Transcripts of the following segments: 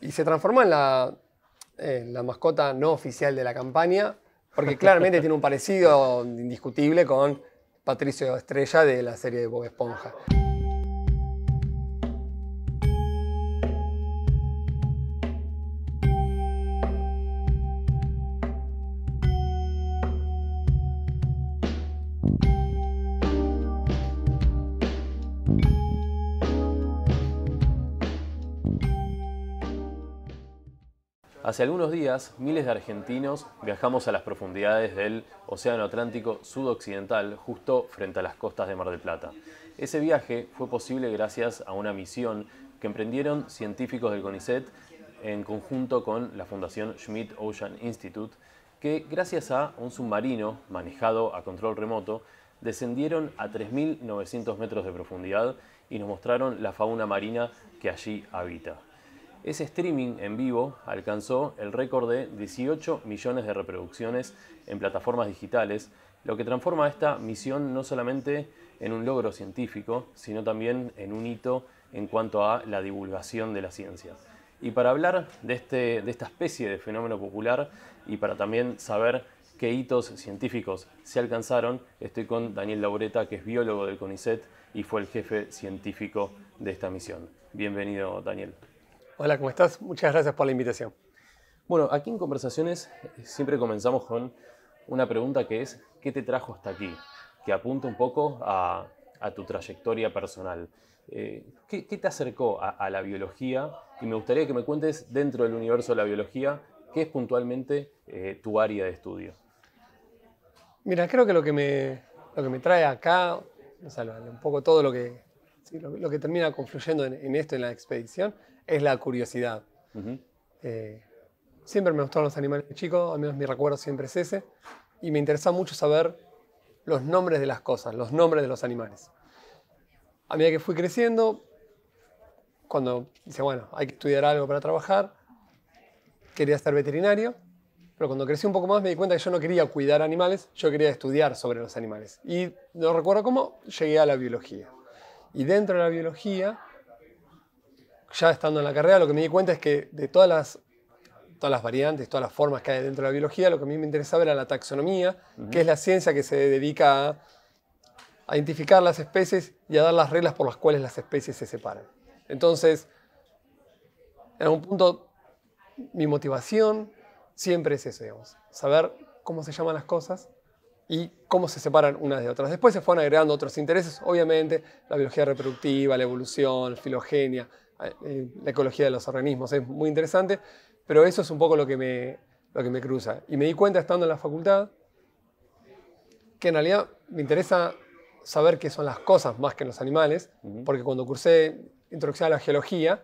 Y se transformó en la mascota no oficial de la campaña, porque claramente tiene un parecido indiscutible con Patricio Estrella de la serie de Bob Esponja. Hace algunos días, miles de argentinos viajamos a las profundidades del Océano Atlántico sudoccidental, justo frente a las costas de Mar del Plata. Ese viaje fue posible gracias a una misión que emprendieron científicos del CONICET en conjunto con la Fundación Schmidt Ocean Institute, que gracias a un submarino manejado a control remoto, descendieron a 3.900 metros de profundidad y nos mostraron la fauna marina que allí habita. Ese streaming en vivo alcanzó el récord de 18 millones de reproducciones en plataformas digitales, lo que transforma esta misión no solamente en un logro científico, sino también en un hito en cuanto a la divulgación de la ciencia. Y para hablar de esta especie de fenómeno popular y para también saber qué hitos científicos se alcanzaron, estoy con Daniel Laureta, que es biólogo del CONICET y fue el jefe científico de esta misión. Bienvenido, Daniel. Hola, ¿cómo estás? Muchas gracias por la invitación. Bueno, aquí en Conversaciones siempre comenzamos con una pregunta que es ¿qué te trajo hasta aquí? Que apunta un poco a tu trayectoria personal. ¿Qué te acercó a la biología? Y me gustaría que me cuentes dentro del universo de la biología qué es puntualmente tu área de estudio. Mira, creo que lo que me trae acá, o sea, un poco todo lo que termina confluyendo en esto, en la expedición, es la curiosidad. Siempre me gustaron los animales de chico, al menos mi recuerdo siempre es ese, y me interesa mucho saber los nombres de las cosas, los nombres de los animales. A medida que fui creciendo, cuando dice, bueno, hay que estudiar algo para trabajar, quería ser veterinario, pero cuando crecí un poco más me di cuenta que yo no quería cuidar animales, yo quería estudiar sobre los animales. Y no recuerdo cómo, llegué a la biología. Y dentro de la biología, ya estando en la carrera, lo que me di cuenta es que de todas las variantes, todas las formas que hay dentro de la biología, lo que a mí me interesaba era la taxonomía, que es la ciencia que se dedica a identificar las especies y a dar las reglas por las cuales las especies se separan. Entonces, en algún punto, mi motivación siempre es eso, digamos, saber cómo se llaman las cosas y cómo se separan unas de otras. Después se fueron agregando otros intereses, obviamente, la biología reproductiva, la evolución, filogenia, la ecología de los organismos, es muy interesante, pero eso es un poco lo que me cruza. Y me di cuenta estando en la facultad que en realidad me interesa saber qué son las cosas más que los animales, porque cuando cursé introducción a la geología,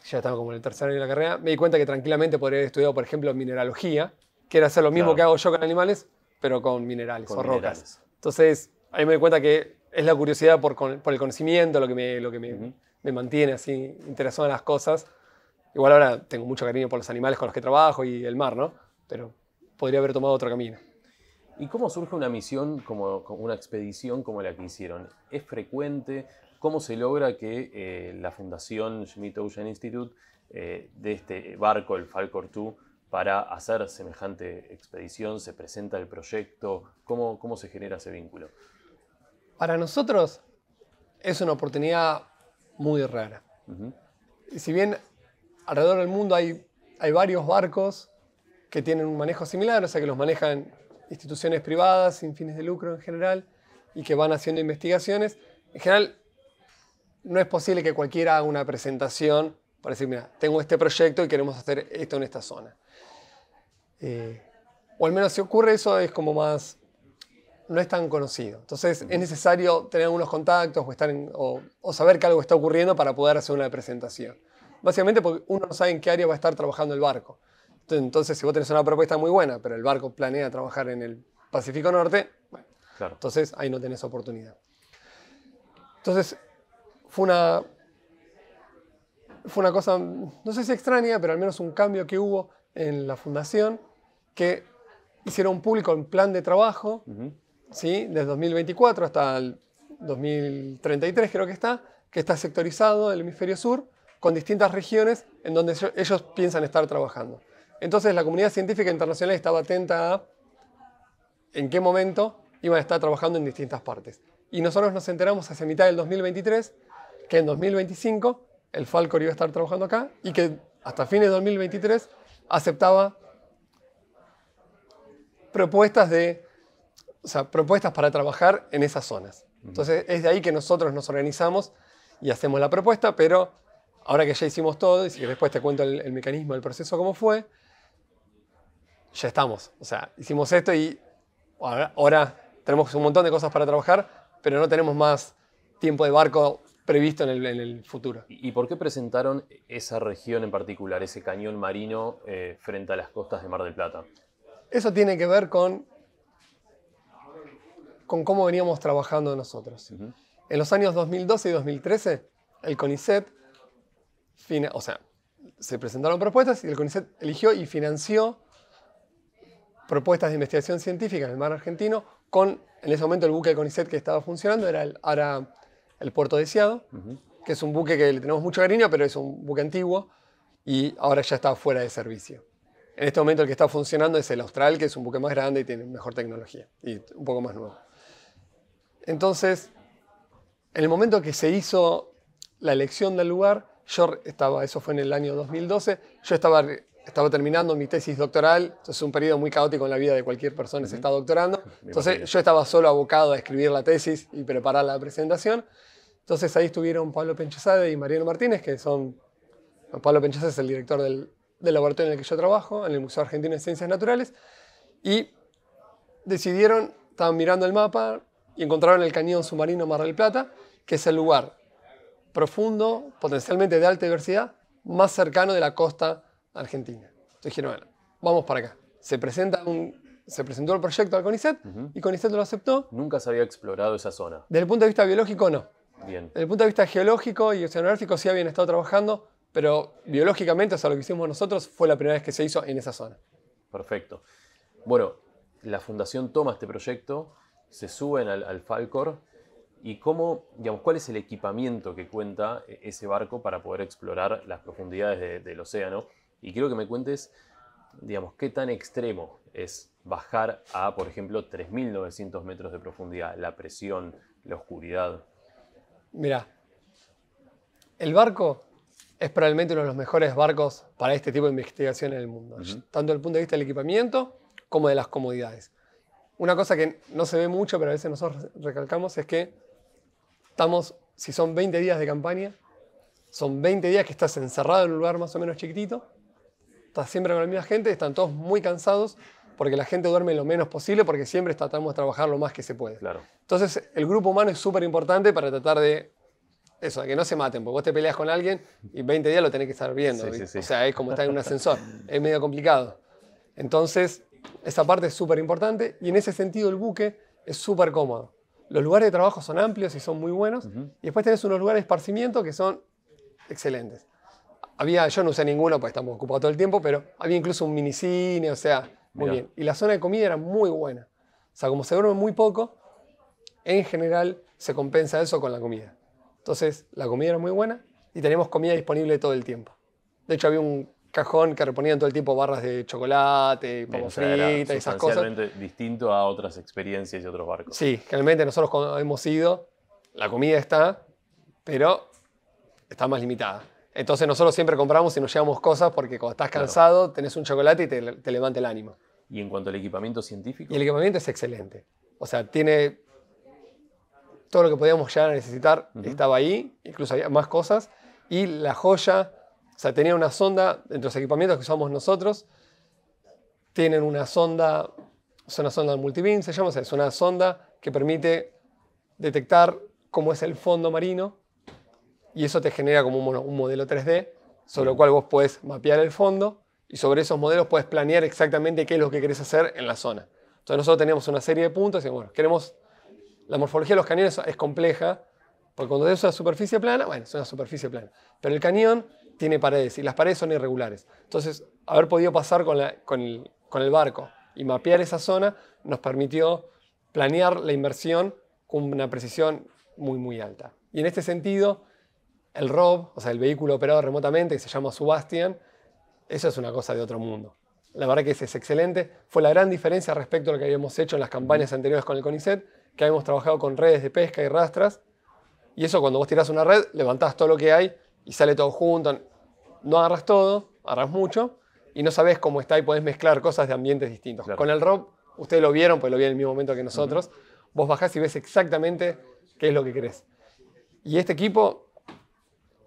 ya estaba como en el tercer año de la carrera, me di cuenta que tranquilamente podría haber estudiado, por ejemplo, mineralogía, que era hacer lo mismo que hago yo con animales, pero con minerales o rocas. Entonces, ahí me di cuenta que es la curiosidad por el conocimiento lo que me mantiene así interesado en las cosas. Igual ahora tengo mucho cariño por los animales con los que trabajo y el mar, ¿no? Pero podría haber tomado otro camino. ¿Y cómo surge una misión, como una expedición como la que hicieron? ¿Es frecuente? ¿Cómo se logra que la Fundación Schmidt Ocean Institute de este barco, el Falcor 2, para hacer semejante expedición? ¿Se presenta el proyecto? ¿Cómo se genera ese vínculo? Para nosotros es una oportunidad muy rara. Y si bien alrededor del mundo hay varios barcos que tienen un manejo similar, o sea que los manejan instituciones privadas sin fines de lucro en general y que van haciendo investigaciones, en general no es posible que cualquiera haga una presentación para decir, mira, tengo este proyecto y queremos hacer esto en esta zona. O al menos si ocurre eso es como más, no es tan conocido. Entonces es necesario tener algunos contactos o saber que algo está ocurriendo para poder hacer una presentación. Básicamente porque uno no sabe en qué área va a estar trabajando el barco. Entonces si vos tenés una propuesta muy buena, pero el barco planea trabajar en el Pacífico Norte, bueno, claro, entonces ahí no tenés oportunidad. Entonces fue una cosa, no sé si extraña, pero al menos un cambio que hubo en la fundación, que hicieron público el plan de trabajo, ¿sí? Desde 2024 hasta el 2033 creo que está sectorizado el hemisferio sur, con distintas regiones en donde ellos piensan estar trabajando. Entonces la comunidad científica internacional estaba atenta a en qué momento iban a estar trabajando en distintas partes. Y nosotros nos enteramos hacia mitad del 2023 que en 2025 el Falcor iba a estar trabajando acá y que hasta fines de 2023 aceptaba propuestas para trabajar en esas zonas. Entonces es de ahí que nosotros nos organizamos y hacemos la propuesta, pero ahora que ya hicimos todo, y si después te cuento el mecanismo, el proceso, cómo fue, ya estamos. O sea, hicimos esto y ahora tenemos un montón de cosas para trabajar, pero no tenemos más tiempo de barco previsto en el futuro. ¿Y por qué presentaron esa región en particular, ese cañón marino frente a las costas de Mar del Plata? Eso tiene que ver con cómo veníamos trabajando nosotros. En los años 2012 y 2013, el CONICET, se presentaron propuestas y el CONICET eligió y financió propuestas de investigación científica en el mar argentino con, en ese momento, el buque del CONICET que estaba funcionando era el Puerto Deseado, que es un buque que le tenemos mucho cariño, pero es un buque antiguo y ahora ya está fuera de servicio. En este momento el que está funcionando es el Austral, que es un buque más grande y tiene mejor tecnología y un poco más nuevo. Entonces, en el momento que se hizo la elección del lugar, eso fue en el año 2012, yo estaba terminando mi tesis doctoral, entonces es un periodo muy caótico en la vida de cualquier persona que se está doctorando. Entonces yo estaba solo abocado a escribir la tesis y preparar la presentación. Entonces ahí estuvieron Pablo Penchesade y Mariano Martínez, Pablo Penchesade es el director del laboratorio en el que yo trabajo, en el Museo Argentino de Ciencias Naturales, y estaban mirando el mapa y encontraron el cañón submarino Mar del Plata, que es el lugar profundo, potencialmente de alta diversidad, más cercano de la costa argentina. Entonces dijeron, bueno, vamos para acá. Se presentó el proyecto al CONICET y CONICET lo aceptó. Nunca se había explorado esa zona. Desde el punto de vista biológico, no. Bien. Desde el punto de vista geológico y oceanográfico sí habían estado trabajando, pero biológicamente, o sea, lo que hicimos nosotros fue la primera vez que se hizo en esa zona. Perfecto. Bueno, la Fundación toma este proyecto, se suben al Falcor. ¿Y cuál es el equipamiento que cuenta ese barco para poder explorar las profundidades del océano? Y quiero que me cuentes, qué tan extremo es bajar a, por ejemplo, 3.900 metros de profundidad, la presión, la oscuridad. Mirá, el barco es probablemente uno de los mejores barcos para este tipo de investigación en el mundo, tanto desde el punto de vista del equipamiento como de las comodidades. Una cosa que no se ve mucho, pero a veces nosotros recalcamos, es que si son 20 días de campaña, son 20 días que estás encerrado en un lugar más o menos chiquitito, estás siempre con la misma gente, están todos muy cansados porque la gente duerme lo menos posible porque siempre tratamos de trabajar lo más que se puede. Claro. Entonces el grupo humano es súper importante para tratar de que no se maten, porque vos te peleas con alguien y 20 días lo tenés que estar viendo. Sí. O sea, es como estar en un ascensor, es medio complicado. Entonces esa parte es súper importante y en ese sentido el buque es súper cómodo. Los lugares de trabajo son amplios y son muy buenos y después tenés unos lugares de esparcimiento que son excelentes. Yo no usé ninguno porque estamos ocupados todo el tiempo, pero había incluso un minicine, o sea, muy bien. Y la zona de comida era muy buena. O sea, como se duerme muy poco, en general se compensa eso con la comida. Entonces, la comida era muy buena y tenemos comida disponible todo el tiempo. De hecho, había un cajón que reponían todo el tiempo barras de chocolate, papas fritas y esas cosas. Sustancialmente distinto a otras experiencias y otros barcos. Sí, generalmente nosotros cuando hemos ido, la comida está, pero está más limitada. Entonces nosotros siempre compramos y nos llevamos cosas porque cuando estás cansado tenés un chocolate y te levanta el ánimo. ¿Y en cuanto al equipamiento científico? Y el equipamiento es excelente. O sea, tiene todo lo que podíamos llegar a necesitar, estaba ahí, incluso había más cosas. Y la joya, o sea, tenía una sonda, entre los equipamientos que usamos nosotros, tienen una sonda, es una sonda multibeam, se llama, o sea, es una sonda que permite detectar cómo es el fondo marino. Y eso te genera como un modelo 3D, sobre el cual vos podés mapear el fondo y sobre esos modelos podés planear exactamente qué es lo que querés hacer en la zona. Entonces nosotros teníamos una serie de puntos y la morfología de los cañones es compleja, porque cuando es una superficie plana, bueno, es una superficie plana. Pero el cañón tiene paredes y las paredes son irregulares. Entonces, haber podido pasar con el barco y mapear esa zona nos permitió planear la inversión con una precisión muy, muy alta. Y en este sentido, El ROV, o sea, el vehículo operado remotamente, que se llama Subastian, eso es una cosa de otro mundo. La verdad que ese es excelente. Fue la gran diferencia respecto a lo que habíamos hecho en las campañas anteriores con el CONICET, que habíamos trabajado con redes de pesca y rastras. Y eso, cuando vos tirás una red, levantás todo lo que hay y sale todo junto. No agarras todo, agarras mucho y no sabés cómo está y podés mezclar cosas de ambientes distintos. Claro. Con el ROV, ustedes lo vieron, pues lo vi en el mismo momento que nosotros. Vos bajás y ves exactamente qué es lo que querés. Y este equipo,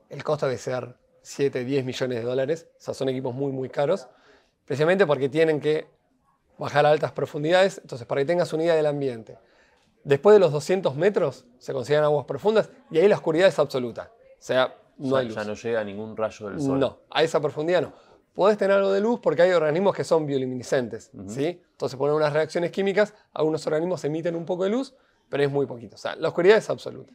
el costo debe ser 7, 10 millones de dólares. O sea, son equipos muy, muy caros. Precisamente porque tienen que bajar a altas profundidades. Entonces, para que tengas una idea del ambiente. Después de los 200 metros se consideran aguas profundas y ahí la oscuridad es absoluta. O sea, no hay luz. Ya no llega ningún rayo del sol. No, a esa profundidad no. Podés tener algo de luz porque hay organismos que son bioluminiscentes. ¿Sí? Entonces, por unas reacciones químicas, algunos organismos emiten un poco de luz, pero es muy poquito. O sea, la oscuridad es absoluta.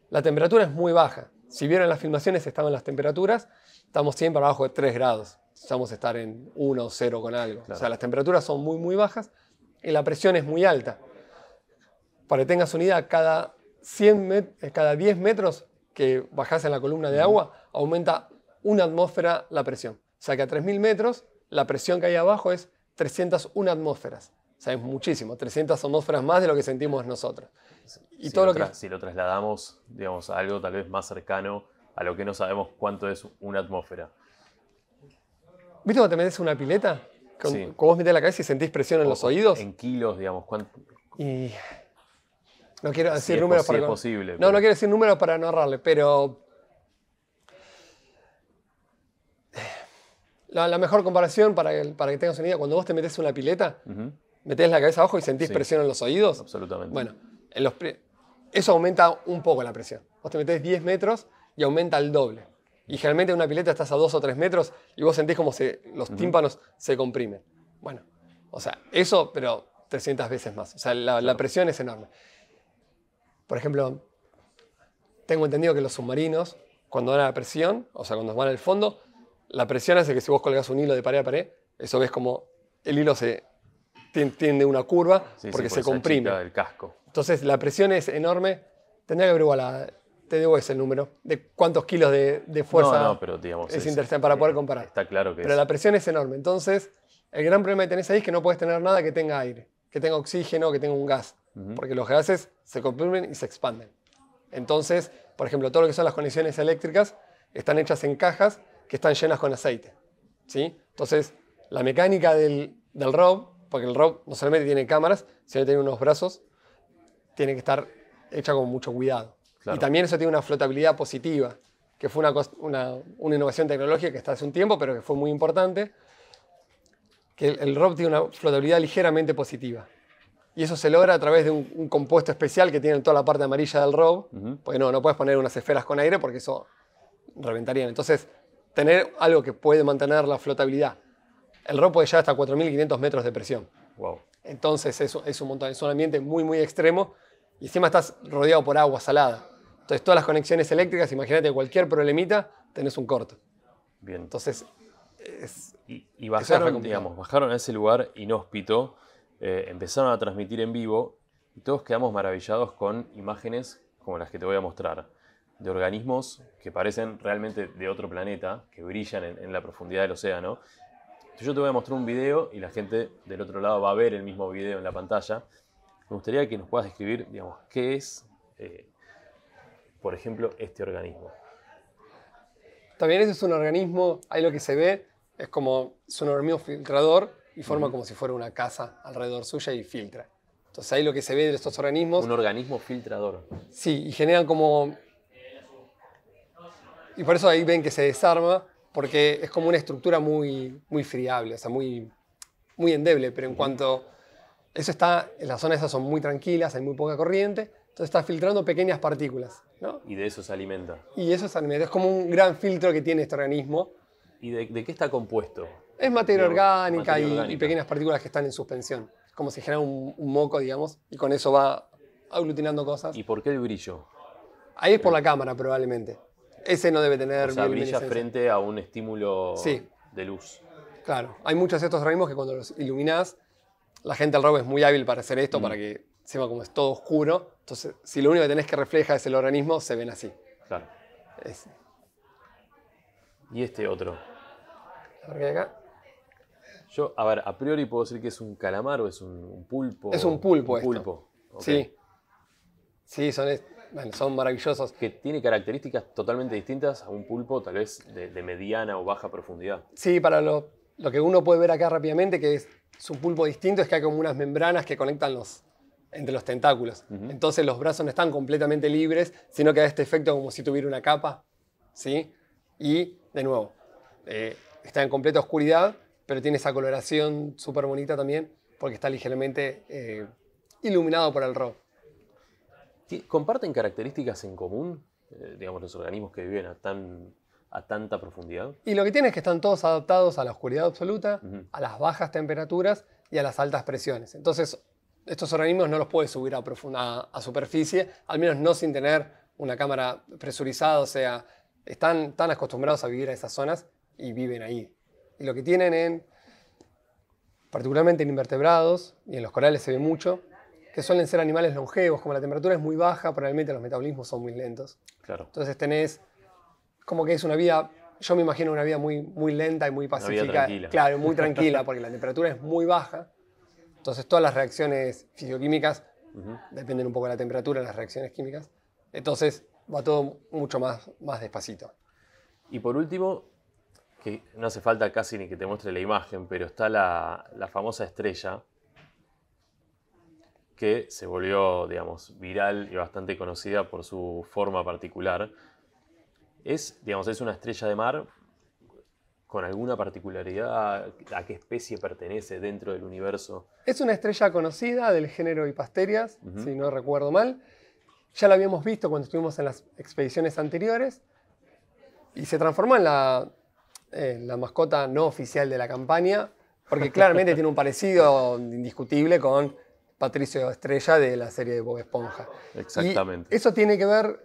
La temperatura es muy baja. Si vieron las filmaciones, estaban las temperaturas, estamos siempre abajo de 3 grados. Vamos a estar en 1 o 0 con algo. Claro. O sea, las temperaturas son muy, muy bajas y la presión es muy alta. Para que tengas una idea, cada 10 metros que bajás en la columna de agua, aumenta 1 atmósfera la presión. O sea que a 3.000 metros, la presión que hay abajo es 301 atmósferas. O sea, es muchísimo, 300 atmósferas más de lo que sentimos nosotros. Y si lo trasladamos, digamos, a algo tal vez más cercano a lo que no sabemos cuánto es una atmósfera. ¿Viste cuando te metes en una pileta? Sí. Cuando vos metés la cabeza y sentís presión en los oídos. En kilos, digamos, ¿cuánto? Y no quiero decir números para... Es posible. No quiero decir números para no ahorrarle, pero... La mejor comparación para que tengas una idea, cuando vos te metés en una pileta, metés la cabeza abajo y sentís presión en los oídos. Absolutamente. Bueno, eso aumenta un poco la presión. Vos te metés 10 metros y aumenta el doble. Y generalmente en una pileta estás a 2 o 3 metros y vos sentís como los tímpanos se comprimen. Bueno, o sea, eso, pero 300 veces más. O sea, la presión es enorme. Por ejemplo, tengo entendido que los submarinos, cuando van a la presión, o sea, cuando van al fondo, la presión hace que si vos colgás un hilo de pared a pared, eso ves como el hilo tiende una curva porque se comprime. El casco. Entonces la presión es enorme. Tendría que averiguar, te debo ese número, de cuántos kilos de fuerza. No, pero digamos, es interesante para poder comparar. Está claro que pero la presión es enorme. Entonces, el gran problema que tenés ahí es que no puedes tener nada que tenga aire, que tenga oxígeno, que tenga un gas. Porque los gases se comprimen y se expanden. Entonces, por ejemplo, todo lo que son las conexiones eléctricas están hechas en cajas que están llenas con aceite. ¿Sí? Entonces, la mecánica del ROV, porque el ROV no solamente tiene cámaras, sino que tiene unos brazos, tiene que estar hecha con mucho cuidado. Claro. Y también eso tiene una flotabilidad positiva, que fue una innovación tecnológica que está hace un tiempo, pero que fue muy importante, que el ROV tiene una flotabilidad ligeramente positiva. Y eso se logra a través de un compuesto especial que tiene toda la parte amarilla del ROV, porque no puedes poner unas esferas con aire porque eso reventarían. Entonces, tener algo que puede mantener la flotabilidad. El ROV puede llegar hasta 4.500 metros de presión. Wow. Entonces es un montón, es un ambiente muy, muy extremo y encima estás rodeado por agua salada. Entonces todas las conexiones eléctricas, imagínate cualquier problemita, tenés un corto. Bien. Entonces, y bajaron a ese lugar inhóspito, empezaron a transmitir en vivo y todos quedamos maravillados con imágenes como las que te voy a mostrar, de organismos que parecen realmente de otro planeta, que brillan en la profundidad del océano. Entonces yo te voy a mostrar un video y la gente del otro lado va a ver el mismo video en la pantalla. Me gustaría que nos puedas describir, digamos, qué es, por ejemplo, este organismo. También ese es un organismo, ahí lo que se ve es un organismo filtrador y forma como si fuera una casa alrededor suya y filtra. Entonces ahí lo que se ve de estos organismos... Un organismo filtrador. Sí, y generan como... Y por eso ahí ven que se desarma, porque es como una estructura muy, muy friable, o sea, muy, muy endeble, pero en cuanto... Eso está, en las zonas esas son muy tranquilas, hay muy poca corriente, entonces está filtrando pequeñas partículas, ¿no? Y de eso se alimenta. Y eso se alimenta, es como un gran filtro que tiene este organismo. ¿Y de qué está compuesto? Es materia orgánica y pequeñas partículas que están en suspensión. Como si genera un moco, digamos, y con eso va aglutinando cosas. ¿Y por qué el brillo? Ahí es por la cámara, probablemente. Ese no debe tener... O sea, brilla frente a un estímulo de luz. Claro. Hay muchos de estos organismos que cuando los iluminás, la gente del ROV es muy hábil para hacer esto, para que se vea como es todo oscuro. Entonces, si lo único que tenés que refleja es el organismo, se ven así. Claro. Es, Y este otro. a ver qué hay acá. Yo, a ver, a priori puedo decir que es un calamar o es un pulpo. Es un pulpo esto. Pulpo. Ok. Sí. Sí, bueno, son maravillosos. Que tiene características totalmente distintas a un pulpo, tal vez de mediana o baja profundidad. Sí, para lo que uno puede ver acá rápidamente, que es un pulpo distinto, es que hay como unas membranas que conectan entre los tentáculos. Entonces los brazos no están completamente libres, sino que da este efecto como si tuviera una capa. ¿Sí? Y, de nuevo, está en completa oscuridad, pero tiene esa coloración súper bonita también, porque está ligeramente iluminado por el rojo. ¿Comparten características en común, digamos, los organismos que viven a tanta profundidad? Y lo que tiene es que están todos adaptados a la oscuridad absoluta, a las bajas temperaturas y a las altas presiones. Entonces, estos organismos no los puedes subir a superficie, al menos no sin tener una cámara presurizada, o sea, están tan acostumbrados a vivir a esas zonas y viven ahí. Y lo que tienen particularmente en invertebrados, y en los corales se ve mucho, que suelen ser animales longevos, como la temperatura es muy baja, probablemente los metabolismos son muy lentos. Claro. Entonces tenés como que es una vida, yo me imagino una vida muy, muy lenta y muy pacífica. Una vida tranquila. Claro, muy tranquila, porque la temperatura es muy baja. Entonces todas las reacciones fisioquímicas dependen un poco de la temperatura, las reacciones químicas. Entonces va todo mucho más despacito. Y por último, que no hace falta casi ni que te muestre la imagen, pero está la famosa estrella que se volvió, digamos, viral y bastante conocida por su forma particular. Es una estrella de mar con alguna particularidad. ¿A qué especie pertenece dentro del universo? Es una estrella conocida del género Hipasterias, si no recuerdo mal. Ya la habíamos visto cuando estuvimos en las expediciones anteriores y se transformó en la mascota no oficial de la campaña, porque claramente tiene un parecido indiscutible con Patricio Estrella de la serie de Bob Esponja. Exactamente. Y eso tiene que ver,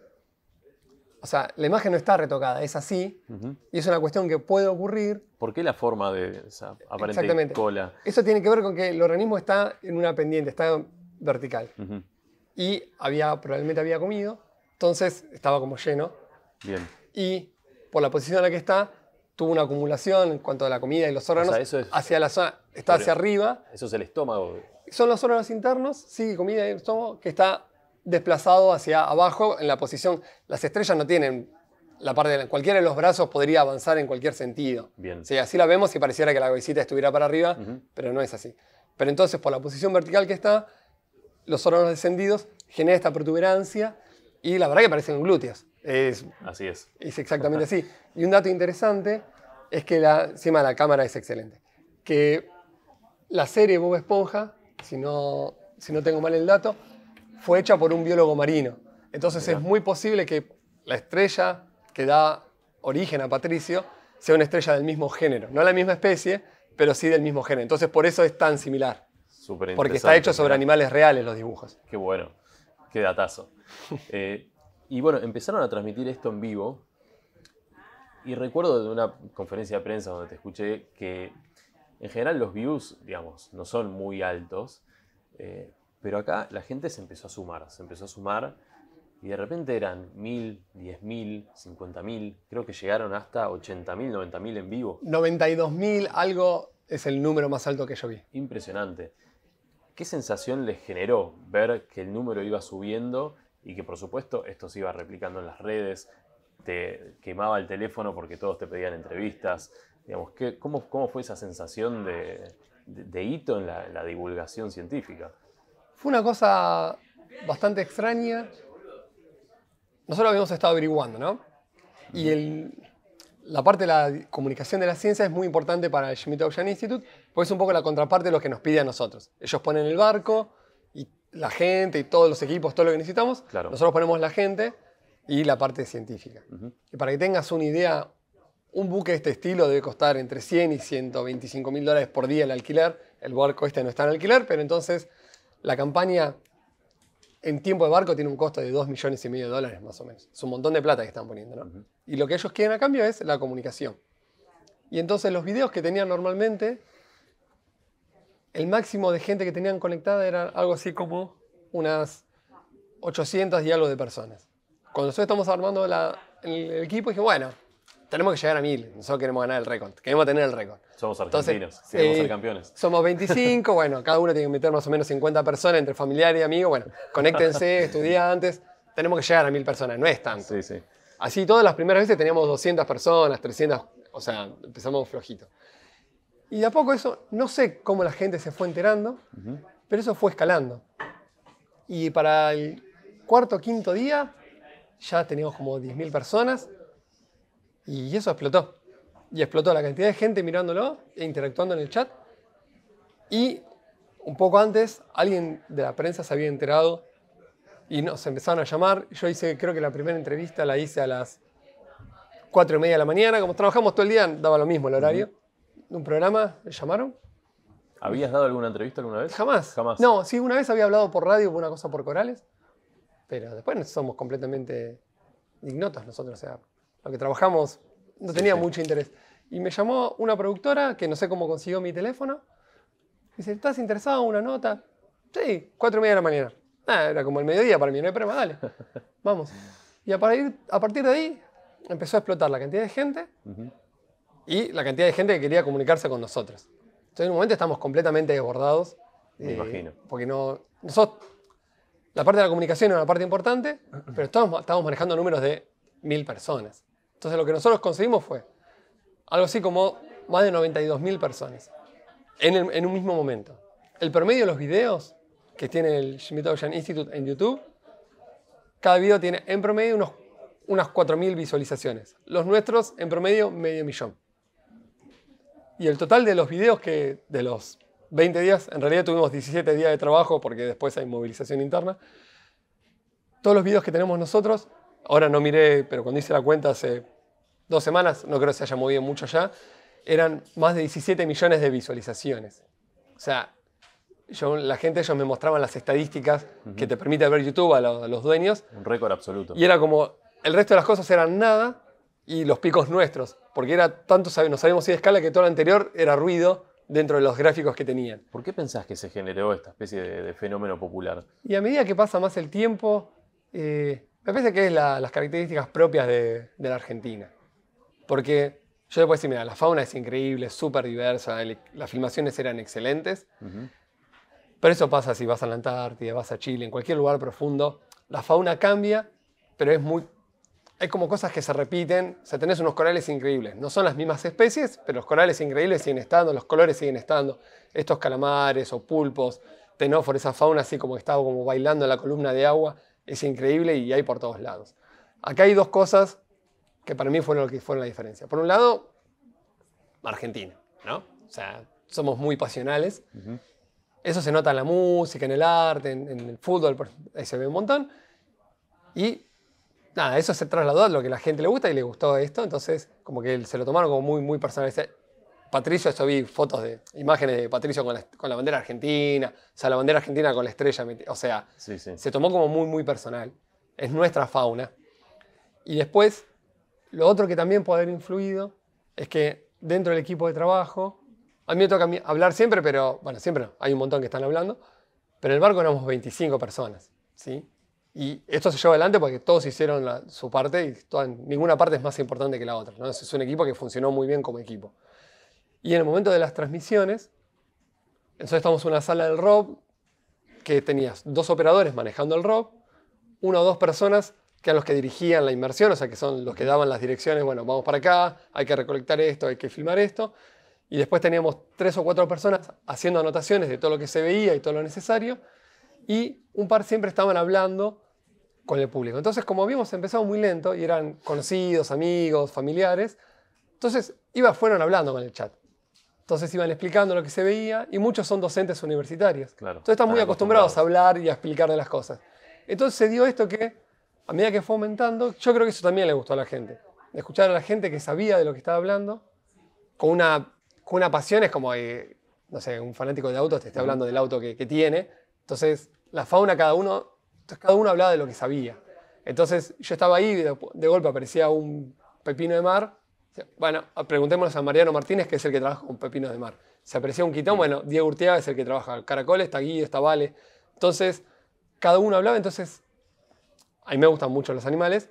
o sea, la imagen no está retocada, es así, y es una cuestión que puede ocurrir. ¿Por qué la forma de esa aparente cola? Eso tiene que ver con que el organismo está en una pendiente, está vertical. Y probablemente había comido, entonces estaba como lleno. Bien. Y por la posición en la que está, tuvo una acumulación en cuanto a la comida y los órganos, O sea, hacia la zona, está hacia arriba. Eso es el estómago. Son los órganos internos, sí, comida y estómago, que está desplazado hacia abajo en la posición. Las estrellas no tienen la parte cualquiera de los brazos podría avanzar en cualquier sentido. Bien. Sí, así la vemos y pareciera que la cabecita estuviera para arriba, pero no es así. Pero entonces, por la posición vertical que está, los órganos descendidos generan esta protuberancia y la verdad que parecen glúteos. Así es. Es exactamente así. Y un dato interesante es que encima la cámara es excelente. Que la serie Bob Esponja, si no tengo mal el dato, fue hecha por un biólogo marino. Entonces es muy posible que la estrella que da origen a Patricio sea una estrella del mismo género. No la misma especie, pero sí del mismo género. Entonces por eso es tan similar. Súper interesante. Porque está hecho sobre animales reales los dibujos. Qué bueno. Qué datazo. Y bueno, empezaron a transmitir esto en vivo. Y recuerdo de una conferencia de prensa donde te escuché que en general los views, digamos, no son muy altos. Pero acá la gente se empezó a sumar. Y de repente eran 1000, 10.000, 50.000. Creo que llegaron hasta 80.000, 90.000 en vivo. 92.000, algo es el número más alto que yo vi. Impresionante. ¿Qué sensación les generó ver que el número iba subiendo y que por supuesto esto se iba replicando en las redes? Te quemaba el teléfono porque todos te pedían entrevistas. Digamos, ¿cómo fue esa sensación de hito en la divulgación científica? Fue una cosa bastante extraña. Nosotros habíamos estado averiguando, ¿no? Y la parte de la comunicación de la ciencia es muy importante para el Schmidt Ocean Institute, porque es un poco la contraparte de lo que nos pide a nosotros. Ellos ponen el barco, y la gente, y todos los equipos, todo lo que necesitamos. Claro. Nosotros ponemos la gente y la parte científica. Y para que tengas una idea, un buque de este estilo debe costar entre 100 y $125.000 por día el alquiler. El barco este no está en alquiler, pero entonces la campaña en tiempo de barco tiene un costo de $2,5 millones más o menos. Es un montón de plata que están poniendo, ¿no? Y lo que ellos quieren a cambio es la comunicación. Y entonces los videos que tenían normalmente, el máximo de gente que tenían conectada era algo así como unas 800 y algo de personas. Cuando nosotros estamos armando en el equipo y dije, bueno, tenemos que llegar a 1000. Nosotros queremos ganar el récord. Queremos tener el récord. Somos argentinos. Queremos ser campeones. Somos 25. Bueno, cada uno tiene que meter más o menos 50 personas entre familiares y amigos. Bueno, conéctense, estudiantes. Tenemos que llegar a 1000 personas. No es tanto. Sí, sí. Así, todas las primeras veces teníamos 200 personas, 300. O sea, empezamos flojito. Y de a poco eso, no sé cómo la gente se fue enterando, pero eso fue escalando. Y para el cuarto o quinto día ya teníamos como 10.000 personas y eso explotó. Y explotó la cantidad de gente mirándolo e interactuando en el chat. Y un poco antes alguien de la prensa se había enterado y nos empezaron a llamar. Yo hice, creo que la primera entrevista la hice a las 4:30 de la mañana. Como trabajamos todo el día, daba lo mismo el horario. De un programa, me llamaron. ¿Habías dado alguna entrevista alguna vez? Jamás. Jamás. No, sí, una vez había hablado por radio, por una cosa por Corales, pero después somos completamente ignotos nosotros. O sea, lo que trabajamos no tenía mucho interés. Y me llamó una productora que no sé cómo consiguió mi teléfono. Dice, ¿estás interesado en una nota? Sí, 4:30 de la mañana. Era como el mediodía para mí, no hay problema, dale. Vamos. Y a partir de ahí empezó a explotar la cantidad de gente y la cantidad de gente que quería comunicarse con nosotros. Entonces en un momento estamos completamente desbordados. Me imagino. Porque nosotros, la parte de la comunicación era una parte importante, pero estábamos manejando números de 1000 personas. Entonces lo que nosotros conseguimos fue algo así como más de 92.000 personas en un mismo momento. El promedio de los videos que tiene el Schmidt-Ocean Institute en YouTube, cada video tiene en promedio unas 4.000 visualizaciones. Los nuestros en promedio 500.000. Y el total de los videos de los 20 días, en realidad tuvimos 17 días de trabajo porque después hay movilización interna. Todos los videos que tenemos nosotros, ahora no miré, pero cuando hice la cuenta hace 2 semanas, no creo que se haya movido mucho ya, eran más de 17 millones de visualizaciones. O sea, ellos me mostraban las estadísticas que te permite ver YouTube a los dueños. Un récord absoluto. Y era como, el resto de las cosas eran nada y los picos nuestros. Porque era tanto, no sabíamos si de escala que todo lo anterior era ruido dentro de los gráficos que tenían. ¿Por qué pensás que se generó esta especie de fenómeno popular? Y a medida que pasa más el tiempo, me parece que es las características propias de la Argentina. Porque yo le puedo decir, mira, la fauna es increíble, súper diversa, las filmaciones eran excelentes. Pero eso pasa si vas a la Antártida, vas a Chile, en cualquier lugar profundo. La fauna cambia, pero hay como cosas que se repiten. O sea, tenés unos corales increíbles. No son las mismas especies, pero los corales increíbles siguen estando, los colores siguen estando. Estos calamares o pulpos, tenóforos, esa fauna así como que estaba como bailando en la columna de agua, es increíble y hay por todos lados. Acá hay 2 cosas que para mí fueron lo que fueron la diferencia. Por un lado, Argentina, ¿no? O sea, somos muy pasionales. Eso se nota en la música, en el arte, en el fútbol, ahí se ve un montón. Y nada, eso se trasladó a lo que a la gente le gusta y le gustó esto. Entonces, como que se lo tomaron como muy, muy personal. Patricio, yo vi fotos imágenes de Patricio con la bandera argentina, o sea, la bandera argentina con la estrella. O sea, se tomó como muy, muy personal. Es nuestra fauna. Y después, lo otro que también puede haber influido es que dentro del equipo de trabajo, a mí me toca hablar siempre, pero bueno, siempre no, hay un montón que están hablando, pero en el barco éramos 25 personas, ¿sí? Y esto se llevó adelante porque todos hicieron su parte y ninguna parte es más importante que la otra, ¿no? Es un equipo que funcionó muy bien como equipo. Y en el momento de las transmisiones, entonces estamos en una sala del ROV que tenías 2 operadores manejando el ROV, 1 o 2 personas que eran los que dirigían la inmersión, o sea, que son los que daban las direcciones, bueno, vamos para acá, hay que recolectar esto, hay que filmar esto. Y después teníamos 3 o 4 personas haciendo anotaciones de todo lo que se veía y todo lo necesario. Y un par siempre estaban hablando con el público. Entonces, como habíamos empezado muy lento y eran conocidos, amigos, familiares, entonces fueron hablando con el chat. Entonces iban explicando lo que se veía y muchos son docentes universitarios. Claro, entonces están muy acostumbrados a hablar y a explicar de las cosas. Entonces se dio esto que, a medida que fue aumentando, yo creo que eso también le gustó a la gente. Escuchar a la gente que sabía de lo que estaba hablando con una pasión, es como, no sé, un fanático de autos te está hablando del auto que tiene. Entonces, la fauna, cada uno hablaba de lo que sabía. Entonces, yo estaba ahí y de golpe aparecía un pepino de mar. Bueno, preguntémonos a Mariano Martínez, que es el que trabaja con pepinos de mar. Se aparecía un quitón, bueno, Diego Urteaga es el que trabaja caracoles, está Guido, está Vale. Entonces, cada uno hablaba, entonces, a mí me gustan mucho los animales.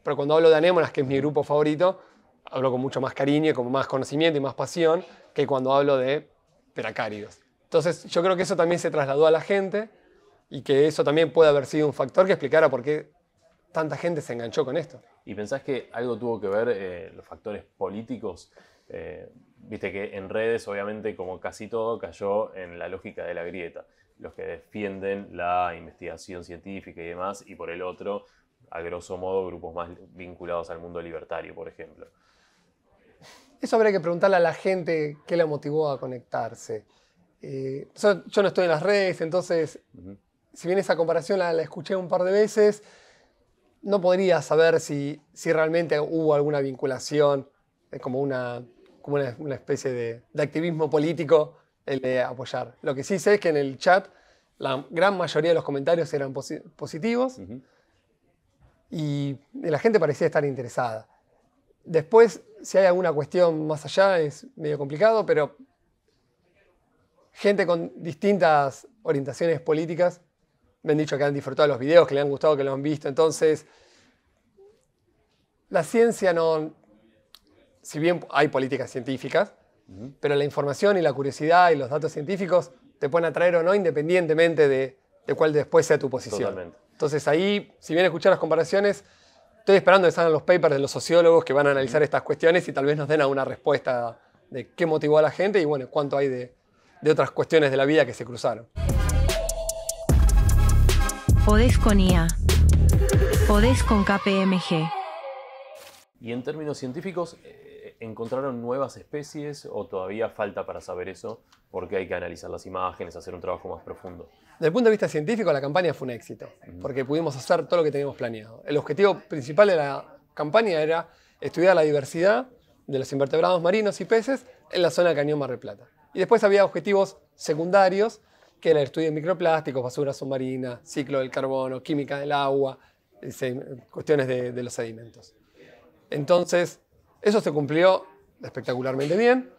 pero cuando hablo de anémonas, que es mi grupo favorito, hablo con mucho más cariño, con más conocimiento y más pasión que cuando hablo de peracáridos. Entonces yo creo que eso también se trasladó a la gente y que eso también puede haber sido un factor que explicara por qué tanta gente se enganchó con esto. ¿Y pensás que algo tuvo que ver los factores políticos? Viste que en redes, obviamente, como casi todo, cayó en la lógica de la grieta. Los que defienden la investigación científica y demás, y por el otro, a grosso modo, grupos más vinculados al mundo libertario, por ejemplo. Eso habría que preguntarle a la gente qué la motivó a conectarse. Yo no estoy en las redes, entonces, si bien esa comparación la escuché un par de veces, no podría saber si realmente hubo alguna vinculación, como una especie de activismo político el de apoyar. Lo que sí sé es que en el chat la gran mayoría de los comentarios eran positivos y la gente parecía estar interesada. Después, si hay alguna cuestión más allá, es medio complicado, pero gente con distintas orientaciones políticas me han dicho que han disfrutado los videos, que le han gustado, que lo han visto. Entonces, la ciencia no... Si bien hay políticas científicas, pero la información y la curiosidad y los datos científicos te pueden atraer o no, independientemente de cuál después sea tu posición. Totalmente. Entonces ahí, si bien escuchar las comparaciones, estoy esperando que salgan los papers de los sociólogos que van a analizar estas cuestiones y tal vez nos den alguna respuesta de qué motivó a la gente y bueno, cuánto hay de otras cuestiones de la vida que se cruzaron. Podés con IA. Podés con KPMG. Y en términos científicos, ¿encontraron nuevas especies o todavía falta para saber eso? Porque hay que analizar las imágenes, hacer un trabajo más profundo. Desde el punto de vista científico, la campaña fue un éxito, porque pudimos hacer todo lo que teníamos planeado. El objetivo principal de la campaña era estudiar la diversidad de los invertebrados marinos y peces en la zona del Cañón Mar del Plata. Y después había objetivos secundarios, que era el estudio de microplásticos, basura submarina, ciclo del carbono, química del agua, cuestiones de los sedimentos. Entonces, eso se cumplió espectacularmente bien.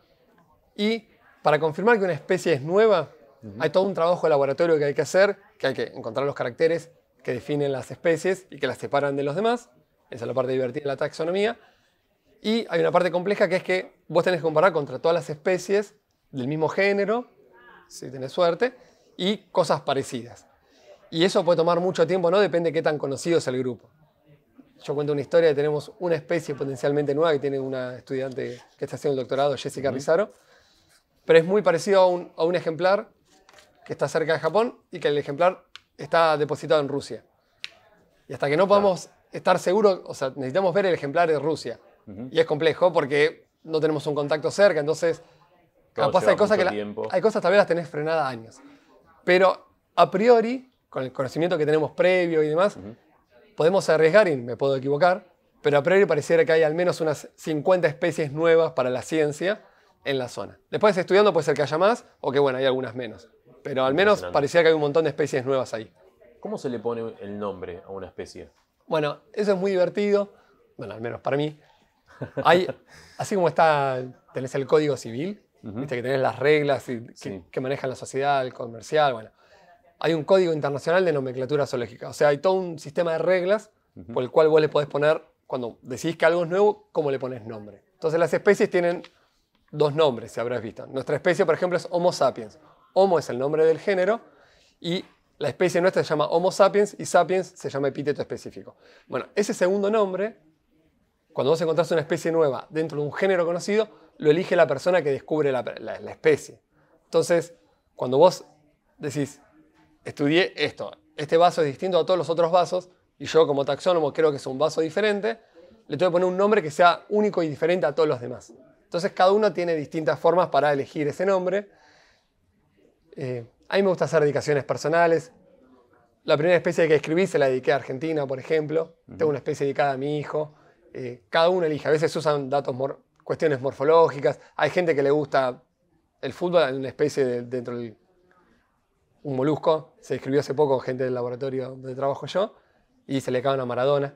Y para confirmar que una especie es nueva, hay todo un trabajo de laboratorio que hay que hacer, que hay que encontrar los caracteres que definen las especies y que las separan de los demás. Esa es la parte divertida de la taxonomía. Y hay una parte compleja que es que vos tenés que comparar contra todas las especies del mismo género, si tenés suerte, y cosas parecidas. Y eso puede tomar mucho tiempo, ¿no? Depende de qué tan conocido es el grupo. Yo cuento una historia de que tenemos una especie potencialmente nueva que tiene una estudiante que está haciendo el doctorado, Jessica Rizaro, pero es muy parecido a un ejemplar que está cerca de Japón y que el ejemplar está depositado en Rusia. Y hasta que no podamos estar seguros, o sea, necesitamos ver el ejemplar de Rusia. Y es complejo porque no tenemos un contacto cerca, entonces capaz hay cosas hay cosas tal vez las tenés frenadas años. Pero a priori, con el conocimiento que tenemos previo y demás, podemos arriesgar, y me puedo equivocar, pero a priori pareciera que hay al menos unas 50 especies nuevas para la ciencia en la zona. Después estudiando puede ser que haya más o que bueno, hay algunas menos. Pero al menos parecía que hay un montón de especies nuevas ahí. ¿Cómo se le pone el nombre a una especie? Bueno, eso es muy divertido, bueno, al menos para mí. Así como tenés el Código Civil, viste que tenés las reglas que manejan la sociedad, el comercial, bueno. Hay un código internacional de nomenclatura zoológica. O sea, hay todo un sistema de reglas por el cual vos le podés poner, cuando decís que algo es nuevo, cómo le pones nombre. Entonces las especies tienen dos nombres, si habrás visto. Nuestra especie, por ejemplo, es Homo sapiens. Homo es el nombre del género y la especie nuestra se llama Homo sapiens y sapiens se llama epíteto específico. Bueno, ese segundo nombre, cuando vos encontrás una especie nueva dentro de un género conocido, lo elige la persona que descubre la especie. Entonces, cuando vos decís, estudié esto, este vaso es distinto a todos los otros vasos, y yo como taxónomo creo que es un vaso diferente, le tengo que poner un nombre que sea único y diferente a todos los demás. Entonces cada uno tiene distintas formas para elegir ese nombre. A mí me gusta hacer dedicaciones personales. La primera especie que escribí se la dediqué a Argentina, por ejemplo. Tengo una especie dedicada a mi hijo. Cada uno elige. A veces usan cuestiones morfológicas. Hay gente que le gusta el fútbol, hay una especie dentro del... Un molusco, se describió hace poco con gente del laboratorio donde trabajo yo, y se le cae una Maradona.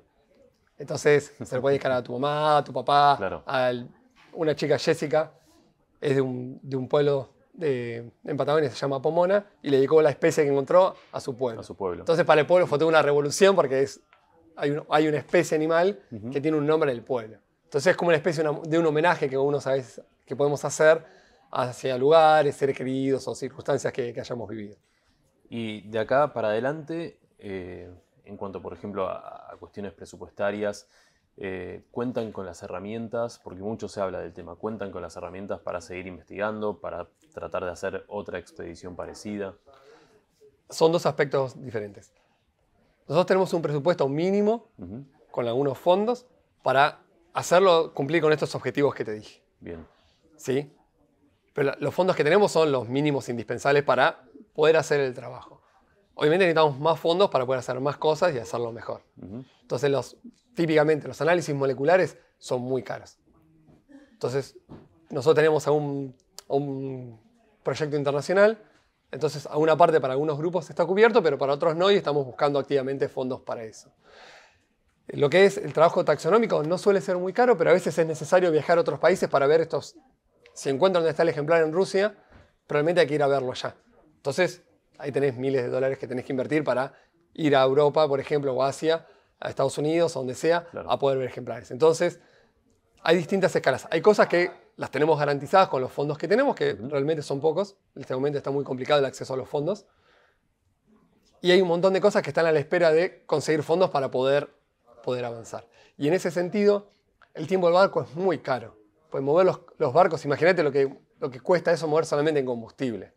Entonces se lo puede dedicar a tu mamá, a tu papá, claro. Una chica, Jessica, es de un pueblo en Patagonia, se llama Pomona, y le dedicó la especie que encontró a su pueblo. A su pueblo. Entonces para el pueblo fue toda una revolución porque es hay una especie animal que tiene un nombre del pueblo. Entonces es como una especie de un homenaje que uno sabe que podemos hacer hacia lugares, seres queridos o circunstancias que hayamos vivido. Y de acá para adelante, en cuanto, por ejemplo, a cuestiones presupuestarias, ¿cuentan con las herramientas? Porque mucho se habla del tema. ¿Cuentan con las herramientas para seguir investigando, para tratar de hacer otra expedición parecida? Son dos aspectos diferentes. Nosotros tenemos un presupuesto mínimo con algunos fondos para cumplir con estos objetivos que te dije. Bien. ¿Sí? Pero los fondos que tenemos son los mínimos indispensables para poder hacer el trabajo. Obviamente necesitamos más fondos para poder hacer más cosas y hacerlo mejor. Entonces, típicamente los análisis moleculares son muy caros. Entonces, nosotros tenemos un proyecto internacional. Entonces, a una parte para algunos grupos está cubierto, pero para otros no, y estamos buscando activamente fondos para eso. Lo que es el trabajo taxonómico no suele ser muy caro, pero a veces es necesario viajar a otros países para ver si encuentran dónde está el ejemplar en Rusia, probablemente hay que ir a verlo ya. Entonces, ahí tenés miles de dólares que tenés que invertir para ir a Europa, por ejemplo, o Asia, a Estados Unidos, a donde sea, claro, a poder ver ejemplares. Entonces, hay distintas escalas. Hay cosas que las tenemos garantizadas con los fondos que tenemos, que realmente son pocos. En este momento está muy complicado el acceso a los fondos. Y hay un montón de cosas que están a la espera de conseguir fondos para poder avanzar. Y en ese sentido, el tiempo del barco es muy caro. Pues mover los barcos, imagínate lo que cuesta eso mover solamente en combustible.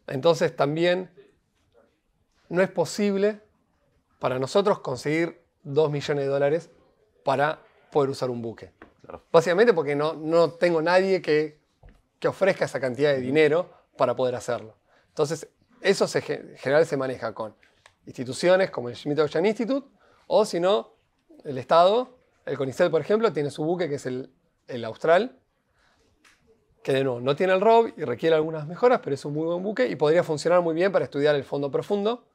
Entonces también no es posible para nosotros conseguir 2 millones de dólares para poder usar un buque. Claro. Básicamente porque no tengo nadie que ofrezca esa cantidad de dinero para poder hacerlo. Entonces eso en general se maneja con instituciones como el Schmidt Ocean Institute, o si no, el Estado, el CONICET por ejemplo, tiene su buque que es el Austral, que de nuevo no tiene el ROV y requiere algunas mejoras, pero es un muy buen buque y podría funcionar muy bien para estudiar el fondo profundo,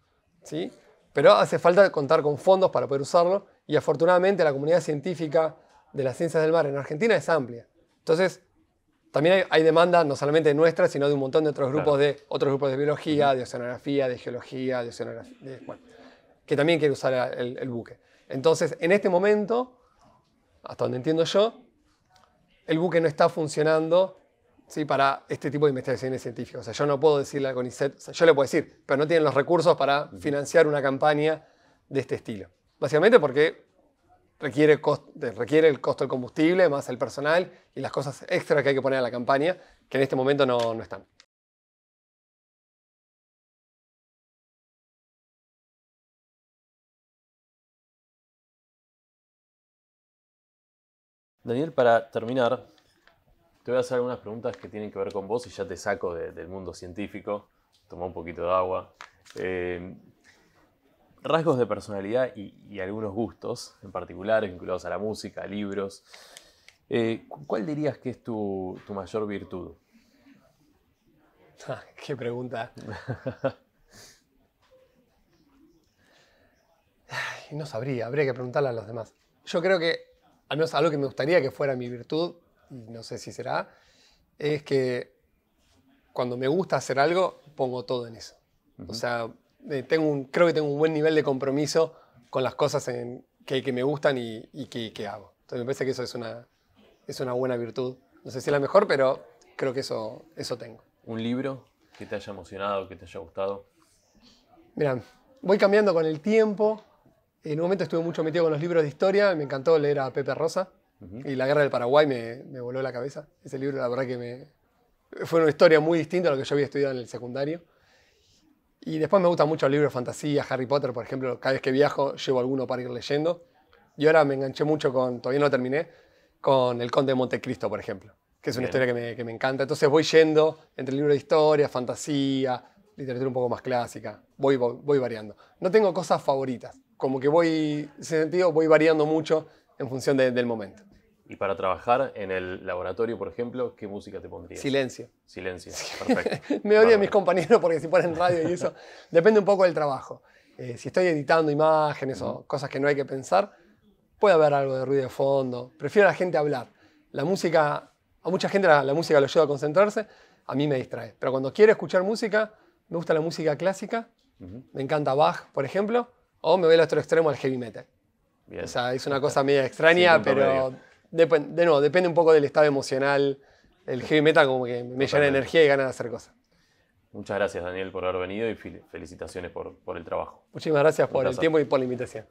¿sí? Pero hace falta contar con fondos para poder usarlo, y afortunadamente la comunidad científica de las ciencias del mar en Argentina es amplia. Entonces, también hay demanda no solamente nuestra, sino de un montón de otros grupos, claro, otros grupos de biología, de oceanografía, de geología, bueno, que también quiere usar el buque. Entonces, en este momento, hasta donde entiendo yo, el buque no está funcionando, ¿sí?, para este tipo de investigaciones científicas. O sea, yo no puedo decirle al CONICET, o sea, yo le puedo decir, pero no tienen los recursos para financiar una campaña de este estilo. Básicamente porque requiere el costo del combustible, más el personal y las cosas extras que hay que poner a la campaña, que en este momento no están. Daniel, para terminar, te voy a hacer algunas preguntas que tienen que ver con vos y ya te saco del mundo científico. Toma un poquito de agua. Rasgos de personalidad y algunos gustos en particular, vinculados a la música, a libros. ¿Cuál dirías que es tu mayor virtud? ¡Qué pregunta! No sabría, habría que preguntarle a los demás. Yo creo que, al menos algo que me gustaría que fuera mi virtud, y no sé si será, es que cuando me gusta hacer algo, pongo todo en eso. O sea, creo que tengo un buen nivel de compromiso con las cosas que me gustan y que hago. Entonces me parece que eso es una buena virtud. No sé si es la mejor, pero creo que eso tengo. ¿Un libro que te haya emocionado, que te haya gustado? Mira, voy cambiando con el tiempo. En un momento estuve mucho metido con los libros de historia. Me encantó leer a Pepe Rosa. Y La Guerra del Paraguay me voló la cabeza. Ese libro, la verdad que fue una historia muy distinta a lo que yo había estudiado en el secundario. Y después me gustan mucho los libros de fantasía, Harry Potter, por ejemplo. Cada vez que viajo llevo alguno para ir leyendo. Y ahora me enganché mucho todavía no terminé, con El Conde de Montecristo, por ejemplo. Que es una historia que me encanta. Entonces voy yendo entre libros de historia, fantasía, literatura un poco más clásica. Voy variando. No tengo cosas favoritas. Como que en ese sentido, voy variando mucho en función del momento. Y para trabajar en el laboratorio, por ejemplo, ¿qué música te pondrías? Silencio. Silencio, perfecto. Me odian mis compañeros porque si ponen radio y eso, depende un poco del trabajo. Si estoy editando imágenes o cosas que no hay que pensar, puede haber algo de ruido de fondo. Prefiero a la gente hablar. La música, a mucha gente la música lo ayuda a concentrarse, a mí me distrae. Pero cuando quiero escuchar música, me gusta la música clásica, me encanta Bach, por ejemplo, o me voy al otro extremo al heavy metal. Bien. O sea, es una cosa media extraña, Sí, punto pero de nuevo, depende un poco del estado emocional. El heavy metal como que me llena de energía y ganas de hacer cosas. Muchas gracias, Daniel, por haber venido y felicitaciones por el trabajo. Muchísimas gracias por el placer. tiempo y por la invitación.